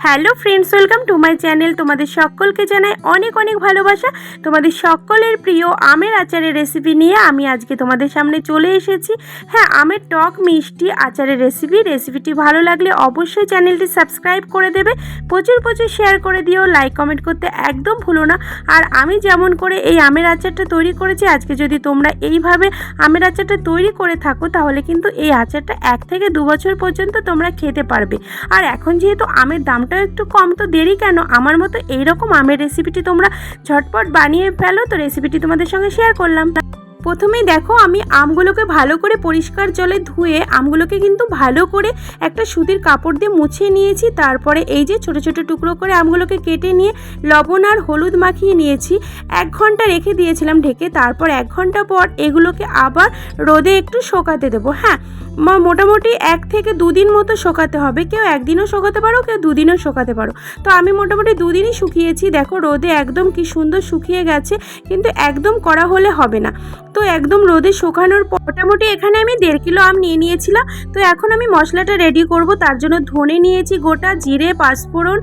Hello friends, welcome to my channel. তোমাদের সকলকে জানাই অনেক অনেক ভালোবাসা। তোমাদের সকলের প্রিয় আমের আচারের রেসিপি নিয়ে আমি আজকে তোমাদের সামনে চলে এসেছি। হ্যাঁ, আমের টক মিষ্টি আচারের রেসিপিটি ভালো লাগলে অবশ্যই চ্যানেলটি সাবস্ক্রাইব করে দেবে, প্রচুর শেয়ার করে দিও, লাইক কমেন্ট করতে একদম ভুলো না। আর আমি যেমন করে এই আমের আচারটা তৈরি করেছি, আজকে যদি তোমরা এইভাবে আমের আচারটা তৈরি করে থাকো তাহলে কিন্তু এই আচারটা 1 থেকে 2 বছর পর্যন্ত তোমরা খেতে পারবে। আর এখন যেহেতু আমের দামটা একটু কম, তো দেরি কেন, আমার মতো এইরকম আমের রেসিপিটি তোমরা ঝটপট বানিয়ে ফেলো। তো রেসিপিটি তোমাদের সঙ্গে শেয়ার করলাম। প্রথমেই দেখো, আমি আমগুলোকে ভালো করে পরিষ্কার জলে ধুয়ে আমগুলোকে কিন্তু ভালো করে একটা সুতির কাপড় দিয়ে মুছে নিয়েছি। তারপরে এই যে ছোট ছোট টুকরো করে আমগুলোকে কেটে নিয়ে লবণ আর হলুদ মাখিয়ে নিয়েছি। 1 ঘন্টা রেখে দিয়েছিলাম ঢেকে। তারপর 1 ঘন্টা পর এগুলোকে আবার রোদে একটু শুকাতে দেবো। হ্যাঁ, মোটামুটি 1 থেকে 2 দিন মতো শুকাতে হবে। কেউ 1 দিনও শুকাতে পারো, কেউ 2 দিনও শুকাতে পারো। তো আমি মোটামুটি 2 দিনই শুকিয়েছি। দেখো রোদে একদম কি সুন্দর শুকিয়ে গেছে, কিন্তু একদম কড়া হলে হবে না। তো একদম রোদে শুকানোর মোটামুটি এখানে আমি 1.5 কিলো আম নিয়ে নিয়েছিলাম। তো এখন আমি মশলাটা রেডি করব। তার জন্য ধনে নিয়েছি গোটা, জিরে, পাঁচফোড়ন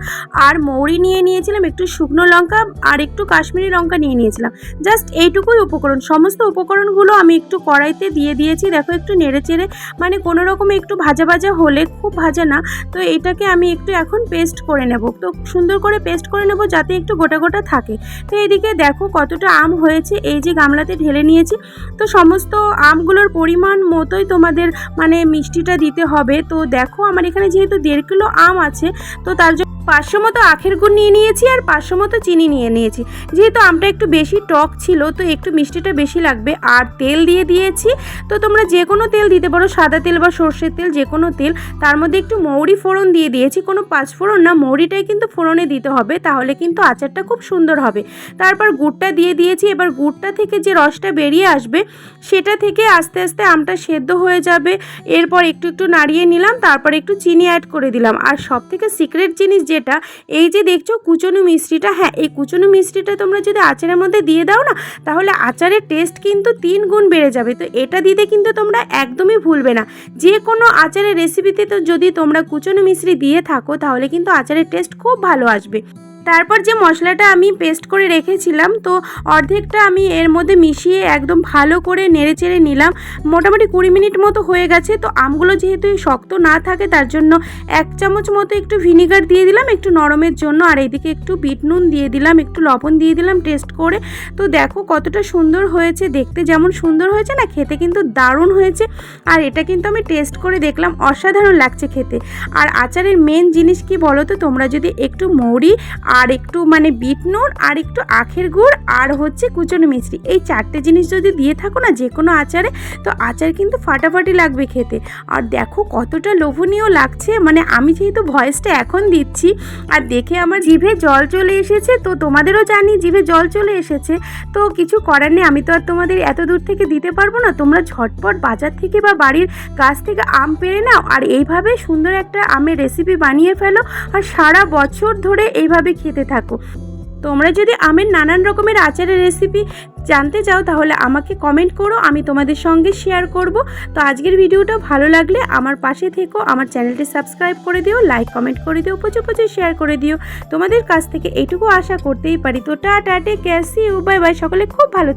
আর মৌরি নিয়ে নিয়েছিলাম, একটু শুকনো লঙ্কা আর একটু কাশ্মীরি লঙ্কা নিয়ে নিয়েছিলাম। জাস্ট এইটুকুই উপকরণ। সমস্ত উপকরণগুলো আমি একটু কড়াইতে দিয়ে দিয়েছি। দেখো একটু নেড়ে চেড়ে, মানে কোনো রকমে একটু ভাজা ভাজা হলে, খুব ভাজা না। তো এটাকে আমি একটু এখন পেস্ট করে নেব। তো সুন্দর করে পেস্ট করে নেব যাতে একটু গোটা গোটা থাকে। তো এইদিকে দেখো কতটা আম হয়েছে, এই যে গামলাতে ঢেলে নিয়েছি। তো সমস্ত আমগুলোর পরিমাণ মতোই তোমাদের মানে মিষ্টিটা দিতে হবে। তো দেখো আমার এখানে যেহেতু 1.5 কিলো আম আছে, তো তার জন্য 500 মতো আখের গুড় নিয়ে নিয়েছি আর 500 মতো চিনি নিয়ে নিয়েছি। যেহেতু আমটা একটু বেশি টক ছিল, তো একটু মিষ্টিটা বেশি লাগবে। আর তেল দিয়ে দিয়েছি। তো তোমরা যে কোনো তেল দিতে পারো, সাদা তেল বা সর্ষের তেল, যে কোনো তেল। তার মধ্যে একটু মৌরি ফোড়ন দিয়ে দিয়েছি, কোনো পাঁচফোড়ন না, মৌরিটাই কিন্তু ফোড়নে দিতে হবে, তাহলে কিন্তু আচারটা খুব সুন্দর হবে। তারপর গুড়টা দিয়ে দিয়েছি। এবার গুড়টা থেকে যে রসটা বেরিয়ে আসবে, সেটা থেকে আস্তে আস্তে আমটা সেদ্ধ হয়ে যাবে। এরপর একটু একটু নাড়িয়ে নিলাম, তারপর একটু চিনি অ্যাড করে দিলাম। আর সব থেকে সিক্রেট জিনিস যেটা, এই যে দেখছো কুচনো মিষ্টিটা, হ্যাঁ এই কুচনো মিষ্টিটা তোমরা যদি আচারের মধ্যে দিয়ে দাও না, তাহলে আচারের টেস্ট কিন্তু 3 গুণ বেড়ে যাবে। তো এটা দিতে কিন্তু তোমরা একদমই ভুলবে না। যে কোনো আচারের রেসিপিতে তো যদি তোমরা কুচনো মিষ্টি দিয়ে থাকো, তাহলে কিন্তু আচারের টেস্ট খুব ভালো আসবে। তারপর যে মশলাটা আমি পেস্ট করে রেখেছিলাম, তো অর্ধেকটা আমি এর মধ্যে মিশিয়ে একদম ভালো করে নেড়ে চেড়ে নিলাম। মোটামুটি 20 মিনিট মতো হয়ে গেছে। তো আমগুলো যেহেতু শক্ত না থাকে, তার জন্য 1 চামচ মতো একটু ভিনিগার দিয়ে দিলাম একটু নরমের জন্য। আর এইদিকে একটু বিট নুন দিয়ে দিলাম, একটু লবণ দিয়ে দিলাম টেস্ট করে। তো দেখো কতটা সুন্দর হয়েছে, দেখতে যেমন সুন্দর হয়েছে না, খেতে কিন্তু দারুণ হয়েছে। আর এটা কিন্তু আমি টেস্ট করে দেখলাম, অসাধারণ লাগছে খেতে। আর আচারের মেন জিনিস কি বলো তো, তোমরা যদি একটু মৌরি আর একটু মানে বিট নুন আর একটু আখের গুড় আর হচ্ছে কুচনো মিষ্টি, এই 4টে জিনিস যদি দিয়ে থাকো না যে কোনো আচারে, তো আচার কিন্তু ফাটাফাটি লাগবে খেতে। আর দেখো কতটা লোভনীয় লাগছে, মানে আমি যেহেতু ভয়েসটা এখন দিচ্ছি আর দেখে আমার জিভে জল চলে এসেছে। তো তোমাদেরও জানি জিভে জল চলে এসেছে। তো কিছু করার নেই, আমি তো আর তোমাদের এত দূর থেকে দিতে পারবো না। তোমরা ঝটপট বাজার থেকে বা বাড়ির গাছ থেকে আম পেড়ে নাও, আর এইভাবে সুন্দর একটা আমের রেসিপি বানিয়ে ফেলো, আর সারা বছর ধরে এইভাবে খেতে থাকো। তোমরা যদি আমের নানান রকমের আচারের রেসিপি জানতে চাও, তাহলে আমাকে কমেন্ট করো, আমি তোমাদের সঙ্গে শেয়ার করব। তো আজকের ভিডিওটা ভালো লাগলে আমার পাশে থেকো, আমার চ্যানেলটি সাবস্ক্রাইব করে দিও, লাইক কমেন্ট করে দিও, প্রচুর শেয়ার করে দিও। তোমাদের কাছ থেকে এইটুকু আশা করতেই পারি। তো tata, take care, see you, bye bye. সকলে খুব ভালো